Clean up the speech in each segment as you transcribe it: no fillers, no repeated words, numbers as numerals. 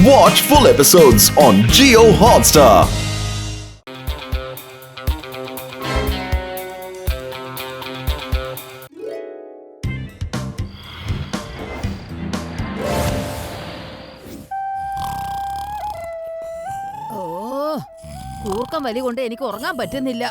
Watch full episodes on Jio Hotstar. കൂർക്കം വലി കൊണ്ട് എനിക്ക് ഉറങ്ങാൻ പറ്റുന്നില്ല.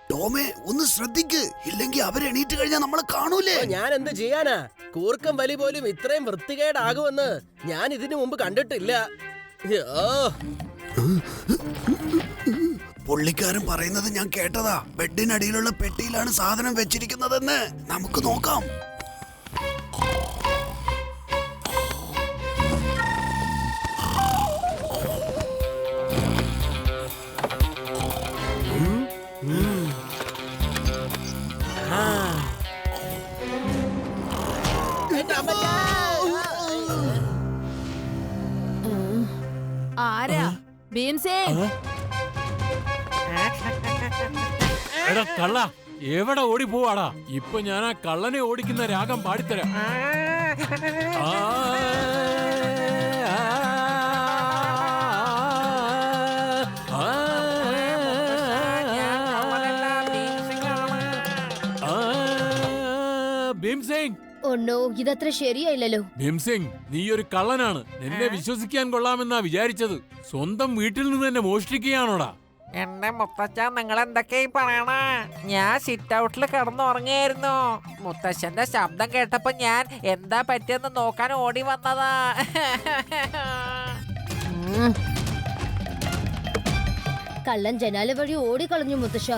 ടോമേ ഒന്ന് ശ്രദ്ധിക്ക്, ഇല്ലെങ്കിൽ അവരെണീറ്റ് കഴിഞ്ഞാൽ നമ്മളെ കാണൂലേ. ഞാൻ എന്ത് ചെയ്യാനാ? കൂർക്കം വലി പോലും ഇത്രയും വൃത്തികേടാകുമെന്ന് ഞാൻ ഇതിനു മുമ്പ് കണ്ടിട്ടില്ല. പുള്ളിക്കാരൻ പറയുന്നത് ഞാൻ കേട്ടതാ. ബെഡിനടിയിലുള്ള പെട്ടിയിലാണ് സാധനം വെച്ചിരിക്കുന്നതെന്ന്. നമുക്ക് നോക്കാം. ആരാ? ഭീംസേ, എടാ കള്ള, എവിടെ ഓടി പോവാടാ? ഇപ്പൊ ഞാൻ ആ കള്ളനെ ഓടിക്കുന്ന രാഗം പാടിത്തരാം. ഭീംസിംഗ്, ഇതത്ര ശരിയായില്ലല്ലോ. ഭീംസിംഗ്, നീ ഒരു കള്ളനാണ്. നിന്നെ വിശ്വസിക്കാൻ കൊള്ളാമെന്നാ വിചാരിച്ചത്. സ്വന്തം വീട്ടിൽ നിന്ന് തന്നെ മോഷ്ടിക്കുകയാണോടാ? എന്റെ മുത്തച്ഛ, നിങ്ങൾ എന്തൊക്കെയായി പറയണ? ഞാൻ സിറ്റ് ഔട്ടിൽ കിടന്നുറങ്ങിയായിരുന്നു. മുത്തച്ഛന്റെ ശബ്ദം കേട്ടപ്പോ ഞാൻ എന്താ പറ്റിയെന്ന് നോക്കാൻ ഓടി വന്നതാ. കള്ളൻ ജനാല വഴി ഓടിക്കളഞ്ഞു മുത്തശ്ശ.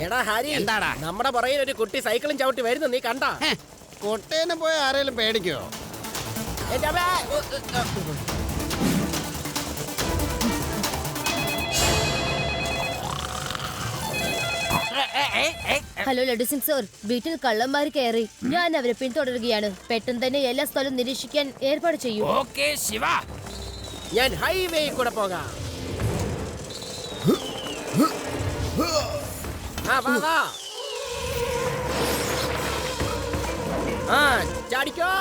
എടാ ഹാരി, എന്താടാ? നമ്മുടെ പുറകിൽ ഒരു കുട്ടി സൈക്കിളും ചവിട്ടി വരുന്നു, നീ കണ്ടാ? കൊട്ടേനെ പോയ ആരെങ്കിലും പേടിക്കോ? ഹലോ ലഡു സിംഗ് സർ, വീട്ടിൽ കള്ളന്മാർ കയറി. ഞാൻ അവരെ പിന്തുടരുകയാണ്. പെട്ടെന്ന് തന്നെ എല്ലാ സ്ഥലവും നിരീക്ഷിക്കാൻ ഏർപ്പാട് ചെയ്യൂ. ഓക്കേ ശിവ, ഞാൻ ഹൈവേ കൂടെ പോകാം. ചാടിക്കോ.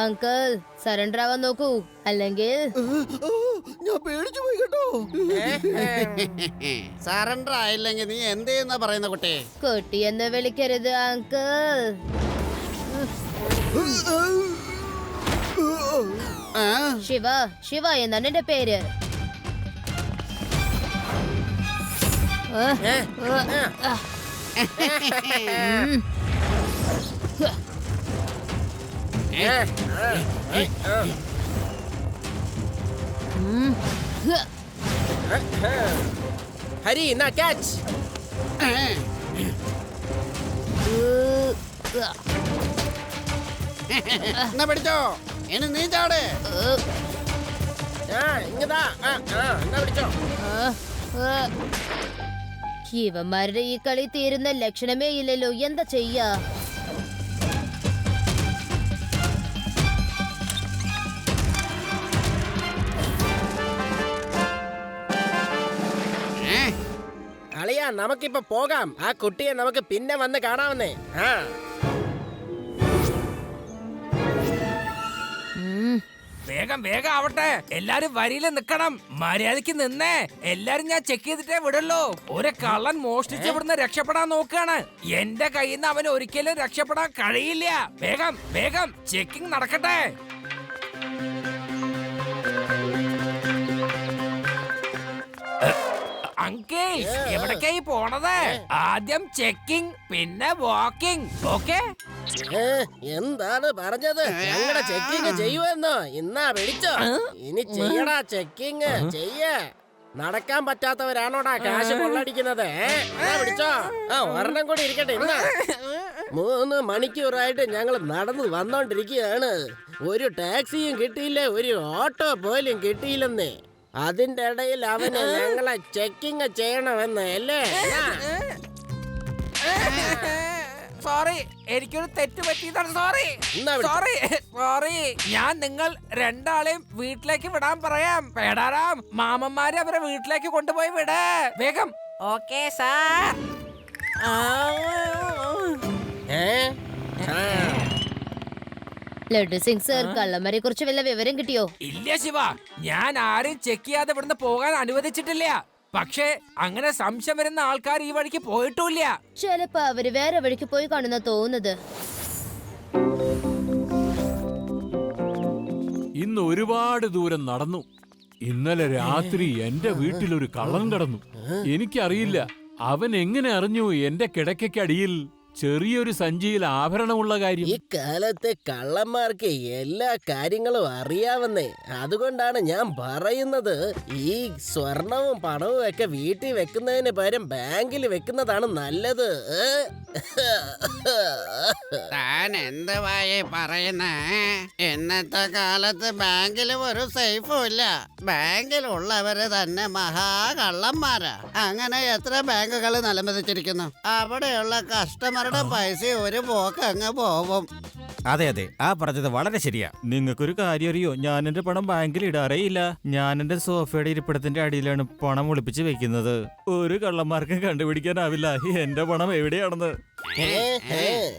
അങ്കിൾ, സറണ്ടർ ആവാൻ നോക്കൂ, അല്ലെങ്കിൽ ഞാൻ പേടിച്ചു പോയി കേട്ടോ. സറണ്ടർ ആയില്ലെങ്കിൽ നീ എന്ത് ചെയ്യുന്ന പറയുന്ന കുട്ടി? കുട്ടി എന്ന് വിളിക്കരുത് അങ്കിൾ. ശിവ, ശിവ എന്നാണ് എന്റെ പേര്. ഹരി, എന്നാ ക്യാച്ച്. എന്നാ പിടിച്ചോ, ഇനി നീ ചാട്. ഇങ്ങതാ, എന്നാ പിടിച്ചോ. ഇവന്മാരുടെ ഈ കളി തീരുന്ന ലക്ഷണമേ ഇല്ലല്ലോ. എന്താ ചെയ്യാ? അളിയാ, നമുക്കിപ്പോ പോകാം. ആ കുട്ടിയെ നമുക്ക് പിന്നെ വന്ന് കാണാമെന്നേ. വേഗം വേഗം ആവട്ടെ, എല്ലാരും വരിയിൽ നിക്കണം. മര്യാദക്ക് നിന്നേ. എല്ലാരും ഞാൻ ചെക്ക് ചെയ്തിട്ടേ വിടുള്ളൂ. ഒരു കള്ളൻ മോഷ്ടിച്ച് ഇവിടുന്ന് രക്ഷപ്പെടാൻ നോക്കുകയാണ്. എന്റെ കയ്യിൽ നിന്ന് അവന് ഒരിക്കലും രക്ഷപ്പെടാൻ കഴിയില്ല. വേഗം വേഗം ചെക്കിംഗ് നടക്കട്ടെ. അങ്കിൾ എവിടേക്കായി പോണത്? ആദ്യം ചെക്കിംഗ് പിന്നെ വാക്കിംഗ്. ഓക്കെ എന്താണ് പറഞ്ഞത്? ഞങ്ങളുടെ ചെക്കിങ് ചെയ്യുമെന്നോ? ഇന്നാ പിടിച്ചോ. ഇനി ചെയ്യടാ ചെക്കിങ് ചെയ്യ. നടക്കാൻ പറ്റാത്തവരാണോടാ കാശ് കൊള്ളടിക്കുന്നത്? പിടിച്ചോ. ഒരെണ്ണം കൂടി ഇരിക്കട്ടെ. ഇന്നാ 3 മണിക്കൂറായിട്ട് ഞങ്ങൾ നടന്നു വന്നോണ്ടിരിക്കുകയാണ്. ഒരു ടാക്സിയും കിട്ടിയില്ല, ഒരു ഓട്ടോ പോലും കിട്ടിയില്ലെന്നേ. അതിന്റെ ഇടയിൽ അവന് ഞങ്ങളെ ചെക്കിങ് ചെയ്യണമെന്ന് അല്ലേ? സോറി, എനിക്കൊരു തെറ്റ് പറ്റിയതാണ്. Sorry sorry sorry. ഞാൻ നിങ്ങൾ രണ്ടാളെയും വീട്ടിലേക്ക് വിടാൻ പറയാം. പേടാറാം, മാമന്മാരെ അവരെ വീട്ടിലേക്ക് കൊണ്ടുപോയി വിട് വേഗം. Okay sir. Laddu Singh sir, കള്ളന്മാരെ കുറിച്ച് വല്ല വിവരം കിട്ടിയോ? ഇല്ല ശിവ, ഞാൻ ആരെയും ചെക്ക് ചെയ്യാതെ ഇവിടുന്ന് പോകാൻ അനുവദിച്ചിട്ടില്ല. പക്ഷേ അങ്ങനെ സംശയം വരുന്ന ആൾക്കാർ ഈ വഴിക്ക് പോയിട്ടുമില്ല. ചിലപ്പോ അവര് വേറെ വഴിക്ക് പോയി കാണുന്ന തോന്നുന്നത്. ഇന്ന് ഒരുപാട് ദൂരം നടന്നു. ഇന്നലെ രാത്രി എന്റെ വീട്ടിലൊരു കള്ളൻ കടന്നു. എനിക്കറിയില്ല അവൻ എങ്ങനെ അറിഞ്ഞു എന്റെ കിടക്കയ്ക്കടിയിൽ ചെറിയൊരു സഞ്ചിയിൽ ആഭരണമുള്ള കാര്യം. ഈ കാലത്തെ കള്ളന്മാർക്ക് എല്ലാ കാര്യങ്ങളും അറിയാവുന്നേ. അതുകൊണ്ടാണ് ഞാൻ പറയുന്നത്, ഈ സ്വർണവും പണവും ഒക്കെ വീട്ടിൽ വെക്കുന്നതിന് പകരം ബാങ്കിൽ വെക്കുന്നതാണ് നല്ലത്. താൻ എന്തുവായി പറയുന്നേ? ഇന്നത്തെ കാലത്ത് ബാങ്കിലും ഒരു സേഫും ഇല്ല. ബാങ്കിലുള്ളവര് തന്നെ മഹാകള്ളന്മാരാ. അങ്ങനെ എത്ര ബാങ്കുകൾ നിലംപതിച്ചിരിക്കുന്നു. അവിടെയുള്ള കസ്റ്റമറുടെ പൈസ ഒരു പോക്ക് അങ്ങ് പോവും. അതെ അതെ, ആ പറഞ്ഞത് വളരെ ശരിയാ. നിങ്ങൾക്കൊരു കാര്യം അറിയോ? ഞാൻ എന്റെ പണം ബാങ്കിൽ ഇടാറേയില്ല. ഞാൻ എന്റെ സോഫയുടെ ഇരിപ്പിടത്തിന്റെ അടിയിലാണ് പണം ഒളിപ്പിച്ച് വെക്കുന്നത്. ഒരു കള്ളന്മാർക്കും കണ്ടുപിടിക്കാനാവില്ല എന്റെ പണം എവിടെയാണെന്ന്.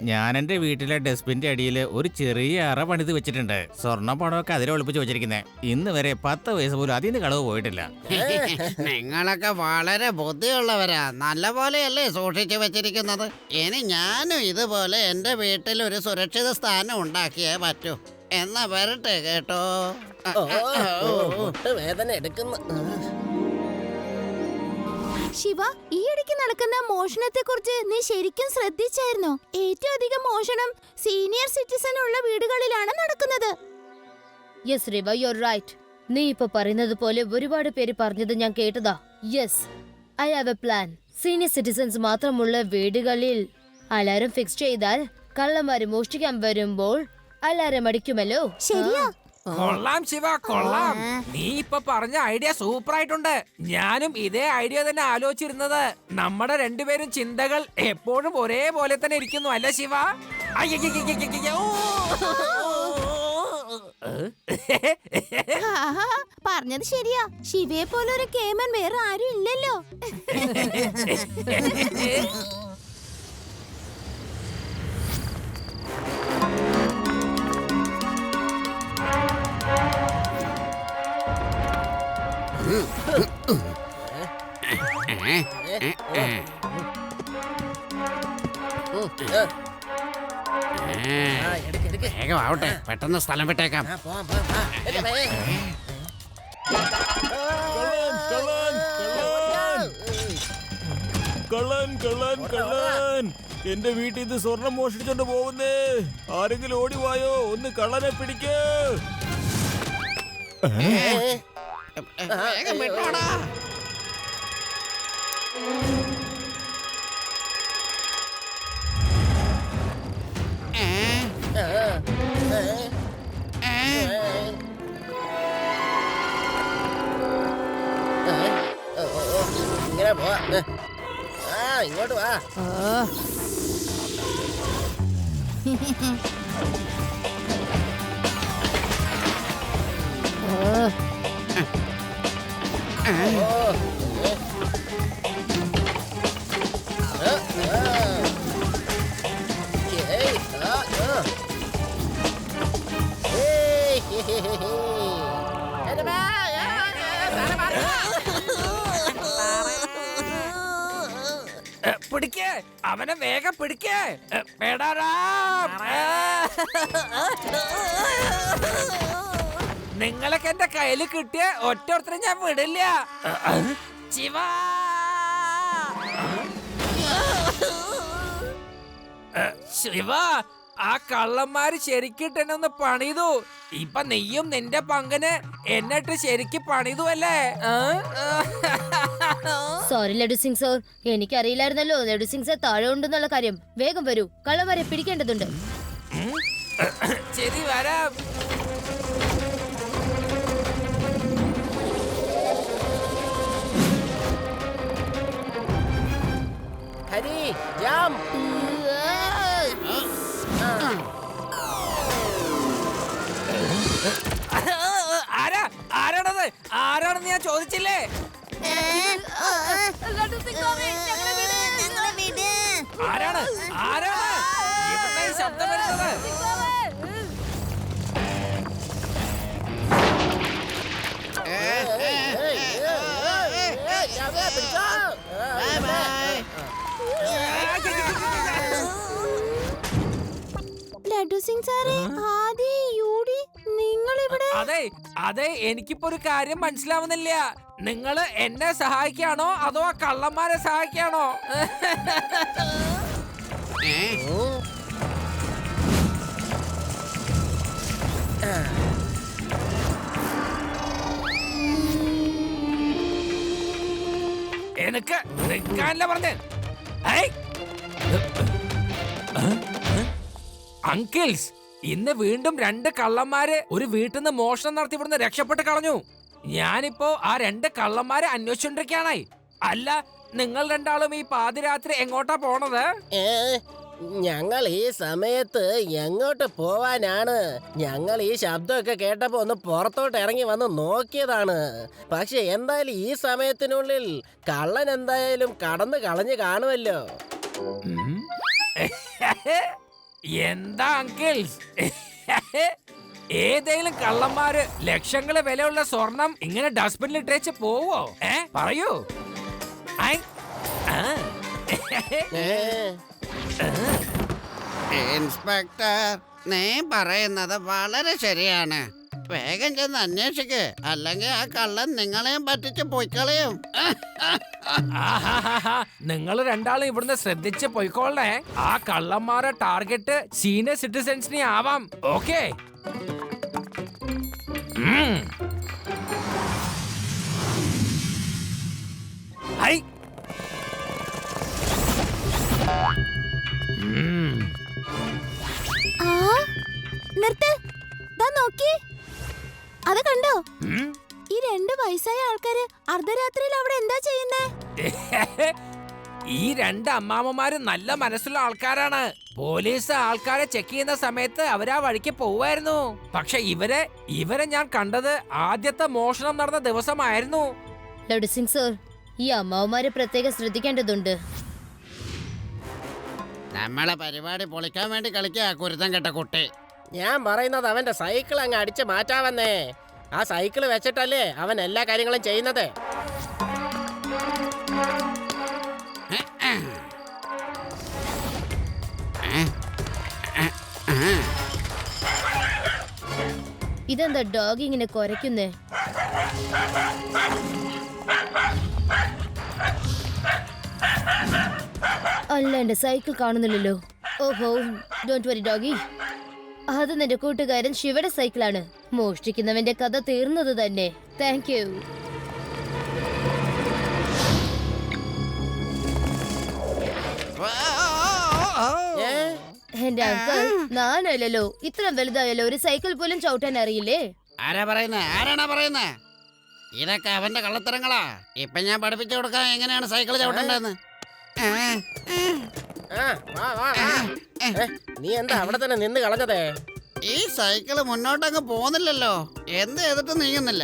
ഞാൻ എന്റെ വീട്ടിലെ ഡസ്റ്റ്ബിന്റെ അടിയിൽ ഒരു ചെറിയ അറ പണിത് വെച്ചിട്ടുണ്ട്. സ്വർണ്ണ പണമൊക്കെ അതിലെ ഒളിപ്പിച്ച് വെച്ചിരിക്കുന്നത്. ഇന്ന് വരെ 10 പൈസ പോലും അതിന് കളവ് പോയിട്ടില്ല. നിങ്ങളൊക്കെ വളരെ ബുദ്ധിയുള്ളവരാ. നല്ല പോലെയല്ലേ സൂക്ഷിച്ചു വെച്ചിരിക്കുന്നത്. ഇനി ഞാനും ഇതുപോലെ എന്റെ വീട്ടിൽ ഒരു സുരക്ഷിത സ്ഥാനം ഉണ്ടാക്കിയേ പറ്റൂ. എന്നാ വരട്ടെ കേട്ടോ. വേദന എടുക്കുന്നു. ശിവ, ഈ ഇടയ്ക്ക് നടക്കുന്ന മോഷണത്തെ കുറിച്ച് നീ ശരിക്കും ശ്രദ്ധിച്ചായിരുന്നോ? ഏറ്റവും അധികം മോഷണം സീനിയർ സിറ്റിസൺ ഉള്ള വീടുകളിലാണ് നടക്കുന്നത്. Yes Riva, you are right. നീ ഇപ്പൊ പറയുന്നത് പോലെ ഒരുപാട് പേര് പറഞ്ഞത് ഞാൻ കേട്ടതാ. Yes, I have a plan. Senior citizens മാത്രമുള്ള വീടുകളിൽ അലാരം ഫിക്സ് ചെയ്താൽ കള്ളന്മാര് മോഷ്ടിക്കാൻ വരുമ്പോൾ അലാരം അടിക്കുമല്ലോ. ശരിയാ. കൊള്ളാം ശിവ, കൊള്ളാം. നീ ഇപ്പൊ പറഞ്ഞ ഐഡിയ സൂപ്പർ ആയിട്ടുണ്ട്. ഞാനും ഇതേ ഐഡിയ തന്നെ ആലോചിച്ചിരുന്നത്. നമ്മുടെ രണ്ടുപേരും ചിന്തകൾ എപ്പോഴും ഒരേപോലെ തന്നെ ഇരിക്കുന്നു അല്ലേ ശിവ? പറഞ്ഞത് ശരിയാ. ശിവയെ പോലെ ഒരു കേമൻ വേറെ ആരും ഇല്ലല്ലോ. വേഗം ആവട്ടെ, പെട്ടെന്ന് സ്ഥലം വിട്ടേക്കാം. കള്ളൻ കള്ളൻ കള്ളൻ, എന്റെ വീട്ടിൽ നിന്ന് സ്വർണം മോഷ്ടിച്ചോണ്ട് പോകുന്നേ. ആരെങ്കിലും ഓടിവായോ, ഒന്ന് കള്ളനെ പിടിക്ക്. വേഗം വിട്ടോടാ. ഇങ്ങനെ പോവാ. ഇങ്ങോട്ട് വാ. പിടിക്കേ, അവനെ വേഗം പിടിക്കേ. പേടാറാം, നിങ്ങളൊക്കെ എന്റെ കയ്യിൽ കിട്ടിയ ഒറ്റ ഞാൻ വിടില്ല. ശിവ ശിവ, ആ കള്ളന്മാര് ശരിക്കിട്ട് എന്നെ ഒന്ന് പണിതു. ഇപ്പൊ നീയും നിന്റെ പങ്കന് എന്നിട്ട് ശരിക്ക് പണിതു അല്ലേ? സോറി ലഡു സിംഗ് സർ, എനിക്കറിയില്ലായിരുന്നല്ലോ ലഡു സിംഗ് സർ താഴെ ഉണ്ടെന്നുള്ള കാര്യം. വേഗം വരൂ, കള്ളന്മാരെ പിടിക്കേണ്ടതുണ്ട്. ശരി, വരാം. ഹരി, ജാം. ആരാണത്? ആരാണെന്ന് ഞാൻ ചോദിച്ചില്ലേ? ആരാണ്? ആരാണ് ഇവിടെ ഈ ശബ്ദം വരുന്നത്? ലഡു സിംഗ് സാറേ, ആദി, യൂഡി, നിങ്ങൾ ഇവിടെ? അതെ അതെ, എനിക്കിപ്പോ ഒരു കാര്യം മനസ്സിലാവുന്നില്ല. നിങ്ങള് എന്നെ സഹായിക്കാണോ അതോ ആ കള്ളന്മാരെ സഹായിക്കാണോ? എനിക്ക് നിൽക്കാനല്ല പറഞ്ഞേ. അങ്കിൾസ്, ഇന്ന് വീണ്ടും 2 കള്ളന്മാര് ഒരു വീട്ടിൽ നിന്ന് മോഷണം നടത്തി ഇവിടുന്ന് രക്ഷപ്പെട്ട് കളഞ്ഞു. ഞാനിപ്പോ ആ 2 കള്ളന്മാരെ അന്വേഷിച്ചോണ്ടിരിക്കാനായി. അല്ല, നിങ്ങൾ രണ്ടാളും ഈ പാതിരാത്രി എങ്ങോട്ടാ പോണത്? ഞങ്ങൾ ഈ സമയത്ത് എങ്ങോട്ട് പോവാനാണ്? ഞങ്ങൾ ഈ ശബ്ദമൊക്കെ കേട്ടപ്പോ ഒന്ന് പുറത്തോട്ട് ഇറങ്ങി വന്ന് നോക്കിയതാണ്. പക്ഷെ എന്തായാലും ഈ സമയത്തിനുള്ളിൽ കള്ളൻ എന്തായാലും കടന്നു കളഞ്ഞു കാണുമല്ലോ. എന്താ അങ്കിൾസ്, ഏതെങ്കിലും കള്ളന്മാര് ലക്ഷങ്ങള് വിലയുള്ള സ്വർണം ഇങ്ങനെ ഡസ്റ്റ്ബിനിൽ ഇട്ടേച്ച് പോവോ? പറയൂ. ഇൻസ്പെക്ടർ, നീ പറയുന്നത് വളരെ ശരിയാണ്. വേഗം ചെന്ന് അന്വേഷിക്ക്, അല്ലെങ്കിൽ ആ കള്ളൻ നിങ്ങളെയും പറ്റിച്ച് പൊയ്ക്കളയും. നിങ്ങൾ രണ്ടാളും ഇവിടുന്ന് ശ്രദ്ധിച്ച് പോയിക്കോളേ. ആ കള്ളന്മാരെ ടാർഗറ്റ് സീനിയർ സിറ്റിസൺസിനെ ആവാം. ഓക്കെ? നിർത്ത്, നോക്കി, അത് കണ്ടോ? ഈ 2 വയസ്സായ ആൾക്കാര് അർദ്ധരാത്രിയിൽ അവിടെ എന്താ ചെയ്യുന്നേ? ഈ 2 അമ്മാമ്മമാര് നല്ല മനസ്സുള്ള ആൾക്കാരാണ്. പോലീസ് ആൾക്കാരെ ചെക്ക് ചെയ്യുന്ന സമയത്ത് അവരാ വഴിക്ക് പോവായിരുന്നു. പക്ഷെ ഇവരെ ഞാൻ കണ്ടത് ആദ്യത്തെ മോഷണം നടന്ന ദിവസമായിരുന്നു. ലഡു സിംഗ് സർ, ഈ അമ്മാവന്മാരെ പ്രത്യേകം ശ്രദ്ധിക്കേണ്ടതുണ്ട്. നമ്മളെ പരിപാടി പൊളിക്കാൻ വേണ്ടി കളിക്കുക കുരുത്തം കെട്ട കുട്ടി. ഞാൻ പറയുന്നത് അവന്റെ സൈക്കിൾ അങ്ങ് അടിച്ച് മാറ്റാവന്നേ. ആ സൈക്കിൾ വെച്ചിട്ടല്ലേ അവൻ എല്ലാ കാര്യങ്ങളും ചെയ്യുന്നത്. ഇതെന്താ ഡോഗ് ഇങ്ങനെ കുരയ്ക്കുന്നേ? അല്ല, എന്റെ സൈക്കിൾ കാണുന്നില്ലല്ലോ. ഓഹോ, ഡോണ്ട് വറി ഡോഗി, അത് നിന്റെ കൂട്ടുകാരൻ ശിവയുടെ സൈക്കിളാണ്. മോഷ്ടിക്കുന്നവന്റെ കഥ തീർന്നത് തന്നെ. Thank you. എന്റെ അങ്കിൾ, നാനല്ലോ ഇത്ര വലുതായല്ലോ, ഒരു സൈക്കിൾ പോലും ചവിട്ടാൻ അറിയില്ലേ? ആരാണാ പറയുന്നേ? ഇതൊക്കെ അവന്റെ കള്ളത്തരങ്ങളാ. ഇപ്പൊ ഞാൻ പഠിപ്പിച്ചു കൊടുക്കാൻ എങ്ങനെയാണ് സൈക്കിൾ ചവിട്ടേണ്ടതെന്ന്. നീ എന്താ അവിടെ തന്നെ നിന്ന് കളഞ്ഞതേ? ഈ സൈക്കിള് മുന്നോട്ടങ്ങ് പോകുന്നില്ലല്ലോ, എന്ത് ചെയ്തിട്ട് നീങ്ങുന്നില്ല.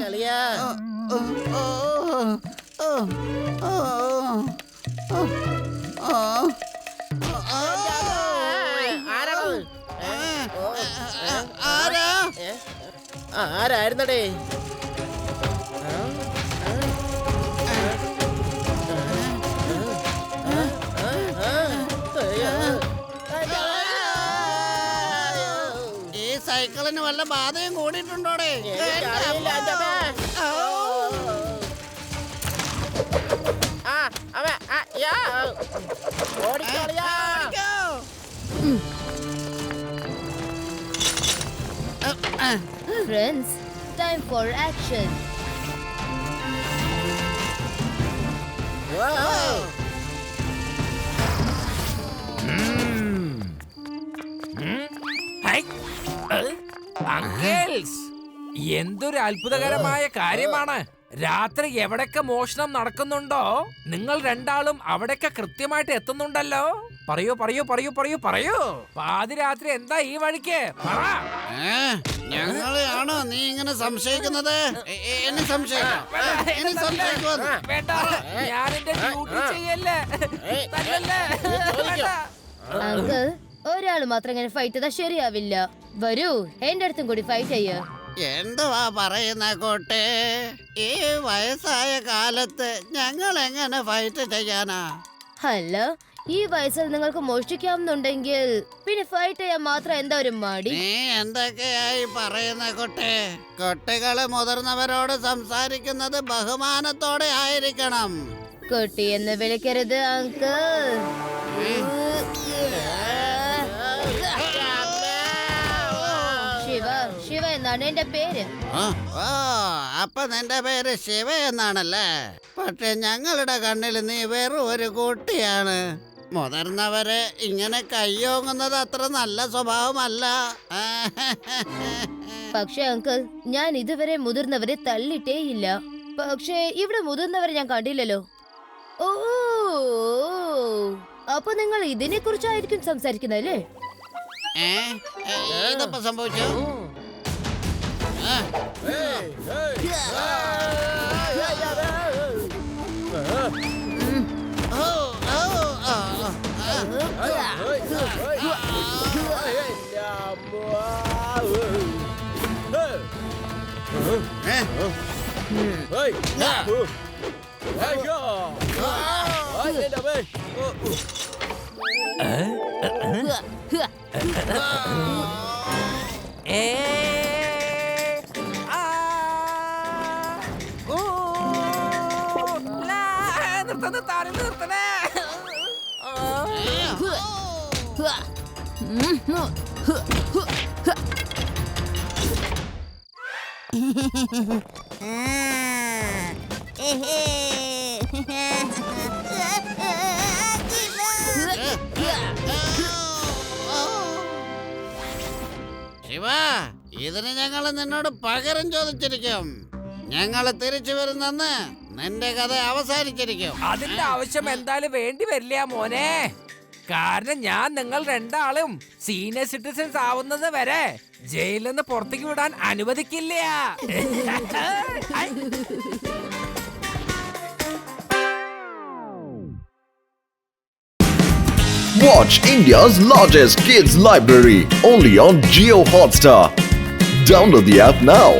കളിയാ. ആരായിരുന്നടേ? വല്ല ബാധയും കൂടിയിട്ടുണ്ടോടെ? എനിക്കറിയില്ല, എൻ്റെ അമ്മേ. ആ, അമ്മേ, ആ, യാ. ഓടിക്കളിയാ. Friends, time for action. High. Uncles, എന്തൊരു അത്ഭുതകരമായ കാര്യമാണ്. രാത്രി എവിടൊക്കെ മോഷണം നടക്കുന്നുണ്ടോ നിങ്ങൾ രണ്ടാളും അവിടൊക്കെ കൃത്യമായിട്ട് എത്തുന്നുണ്ടല്ലോ. പറയൂ പറയൂ പറയൂ പറയൂ പറയൂ. പാതിരാത്രി എന്താ ഈ വഴിക്ക്? പറ. ഞങ്ങളെയാണോ നീ ഇങ്ങനെ സംശയിക്കുന്നത്? എന്നെ സംശയിക്കാം. വേണ്ട, ഞാൻ എന്റെ ഡ്യൂട്ടി ചെയ്യല്ലേ. തല്ലല്ലേ. വേണ്ട. അങ്കിൾ, ഒരാൾ മാത്രം ഇങ്ങനെ ഫൈറ്റ് ചെയ്താൽ ശരിയാവില്ല. വരൂ, എന്റെ അടുത്തും കൂടി ഫൈറ്റ് ചെയ്യ. എന്തുവാ പറയുന്ന കോട്ടെ? ഈ വയസ്സായ കാലത്ത് ഞങ്ങൾ എങ്ങനെ ഫൈറ്റ് ചെയ്യാനാ? അല്ല, ഈ വയസ്സിൽ നിങ്ങൾക്ക് മോഷ്ടിക്കാമെന്നുണ്ടെങ്കിൽ പിന്നെ ഫൈറ്റ് ചെയ്യാൻ മാത്രം എന്താ ഒരു മടി? നീ എന്തൊക്കെയായി പറയുന്ന കോട്ടെ? കുട്ടികള് മുതിർന്നവരോട് സംസാരിക്കുന്നത് ബഹുമാനത്തോടെ ആയിരിക്കണം. കുട്ടി എന്ന് വിളിക്കരുത് അങ്കിൾ. ശിവ എന്നാണ് എന്റെ പേര്. ഓ, അപ്പൊ നിന്റെ പേര് ശിവ എന്നാണല്ലേ? പക്ഷെ ഞങ്ങളുടെ കണ്ണിൽ നീ വെറും ഒരു കുട്ടിയാണ്. മുതിർന്നവരെ ഇങ്ങനെ കയ്യോങ്ങുന്നത് അത്ര നല്ല സ്വഭാവമല്ല. പക്ഷെ അങ്കിൾ, ഞാൻ ഇതുവരെ മുതിർന്നവരെ തള്ളിട്ടേയില്ല. പക്ഷേ ഇവിടെ മുതിർന്നവരെ ഞാൻ കണ്ടില്ലല്ലോ. ഓ, അപ്പൊ നിങ്ങൾ ഇതിനെ കുറിച്ചായിരിക്കും സംസാരിക്കുന്നല്ലേ? ഇതപ്പോ സംഭവിച്ചു. നിർത്തണേ. ശിവ, ഇതിന് ഞങ്ങൾ നിന്നോട് പകരം ചോദിച്ചിരിക്കും. ഞങ്ങൾ തിരിച്ചു വരുന്നെന്ന് നിന്റെ കഥ അവസാനിച്ചിരിക്കും. അതിന്റെ ആവശ്യം എന്തായാലും വേണ്ടി വരില്ല മോനെ. കാരണം ഞാൻ നിങ്ങൾ രണ്ടാളും സീനിയർ സിറ്റിസൺസ് ആവുന്നത് വരെ ജയിലിൽ നിന്ന് പുറത്തേക്ക് വിടാൻ അനുവദിക്കില്ല. Watch India's largest kids library only on Jio Hotstar. Download the app now.